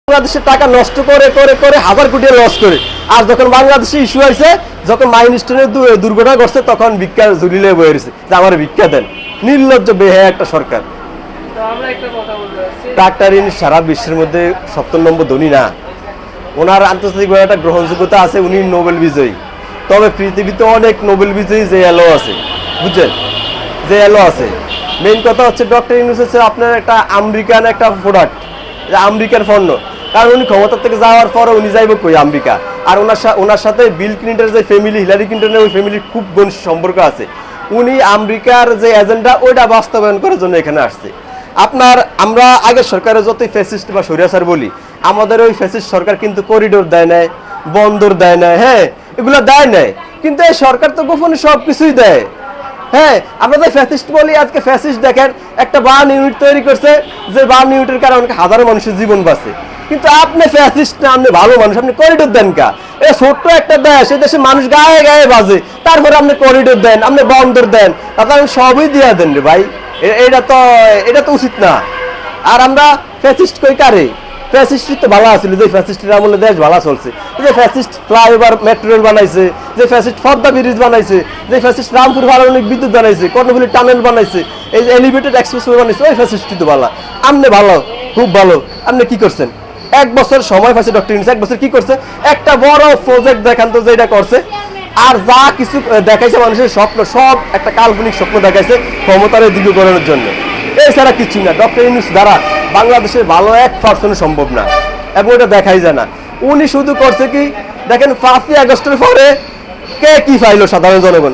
বাংলাদেশের টাকা নষ্ট করে করে করে হাজার কোটি লস করে। আর যখন বাংলাদেশে ইস্যু হয়েছে, যখন মাইলস্টোনে দুর্ঘটনা ঘটছে, তখন ভিক্ষা ঝুলিলে বয়ে রয়েছে যে আমার ভিক্ষা দেন। নির্লজ্জ বেহায়া একটা সরকার। ডাক্তার ইউনূস সারা বিশ্বের মধ্যে ৭০ নম্বর ধনী না, ওনার আন্তর্জাতিকভাবে একটা গ্রহণযোগ্যতা আছে, উনি নোবেল বিজয়ী। তবে পৃথিবীতে অনেক নোবেল বিজয়ী যে এলো আছে, বুঝছেন, যে এলো আছে। মেইন কথা হচ্ছে ডক্টর ইউনূস হচ্ছে আপনার একটা আমেরিকান একটা প্রোডাক্ট, আমেরিকান পণ্য। কারণ উনি ক্ষমতা থেকে যাওয়ার পরে উনি যাইব কই আমেরিকা। আর ওনার সাথে বিল ক্লিন্টনের যে ফ্যামিলি, হিলারি ক্লিন্টনের ওই ফ্যামিলির খুব ঘনিষ্ঠ সম্পর্ক আছে। উনি আমেরিকার যে এজেন্ডা ওইটা বাস্তবায়ন করার জন্য এখানে আসছে। আমরা আগের সরকারের যতই ফ্যাসিস্ট বা স্বৈরাচার বলি, আমাদের ওই ফ্যাসিস্ট সরকার কিন্তু করিডোর দেয় নাই, বন্দর দেয় নাই, হ্যাঁ এগুলো দেয় নাই। কিন্তু এই সরকার তো গোপনে সব কিছুই দেয়। হ্যাঁ, আমরা তো ফ্যাসিস্ট বলি, আজকে ফ্যাসিস্ট দেখেন একটা বার্ন ইউনিট তৈরি করছে, যে বার্ন ইউনিটের কারণে হাজারো মানুষের জীবন বাঁচে। কিন্তু আপনি ফ্যাসিস্ট না, আপনি ভালো মানুষ, আপনি করিডোর দেন কা? এটা ছোট্ট একটা দেশ, এই দেশে মানুষ গায়ে গায়ে বাজে, তারপরে আপনি করিডোর দেন, আপনি বন্দর দেন, তারপরে সবই দিয়া দেন রে ভাই। এটা তো উচিত না। আর আমরা ফ্যাসিস্ট কই কারে? ফ্যাসিস্ট তো ভালো আছিল, যে ফ্যাসিস্টের আমলে দেশ ভালো চলছে, যে ফ্যাসিস্ট ফ্লাইওভার মেট্রো রেল বানাইছে, যে ফ্যাসিস্ট পদ্মা ব্রিজ বানাইছে, যে ফ্যাসিস্ট রামপুর পারমাণবিক বিদ্যুৎ বানাইছে, কর্ণফুলী টানেল বানাইছে, এই যে এলিভেটেড এক্সপ্রেসওয়ে বানাইছে, ওই ফ্যাসিস্টই তো ভালো। আপনি ভালো, খুব ভালো। আপনি কি করছেন? 1 বছর সময় পাইছে ডক্টর ইউনূস, 1 বছর কি করছে? একটা বড় প্রজেক্ট দেখান তো যেটা করছে। আর যা কিছু দেখাইছে মানুষের স্বপ্ন, সব একটা কাল্পনিক স্বপ্ন দেখাইছে ক্ষমতার দীর্ঘকরণের জন্য, এছাড়া কিছু না। ডক্টর ইউনূস দ্বারা বাংলাদেশের ভালো 1% সম্ভব না, এবং ওটা দেখাই যায় না। উনি শুধু করছে কি দেখেন, 5ই আগস্টের পরে কে কি পাইলো? সাধারণ জনগণ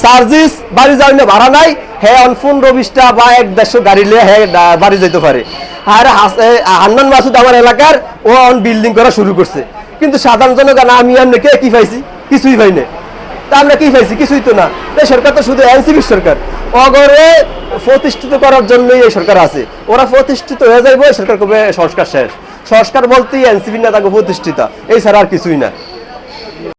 সার্জিস বাড়ি যাওয়ার না, ভাড়া নাই, হ্যাঁ 15-20টা বা 1-150 গাড়ি নিয়ে হ্যাঁ বাড়ি যেতে পারে। আর হান্নান মাসুদ আমার এলাকার ও বিল্ডিং করা শুরু করছে। কিন্তু সাধারণ জনগণ আমি আর কে কি পাইছি? কিছুই পাই না। তা আমরা কি পাইছি? কিছুই তো না। এই সরকার তো শুধু এনসিপির সরকার, অগরে প্রতিষ্ঠিত করার জন্যই এই সরকার আছে। ওরা প্রতিষ্ঠিত হয়ে যাইব, সরকার কবে সংস্কার শেষ। সংস্কার বলতেই এনসিপি নেতাকে প্রতিষ্ঠিত, এই ছাড়া আর কিছুই না।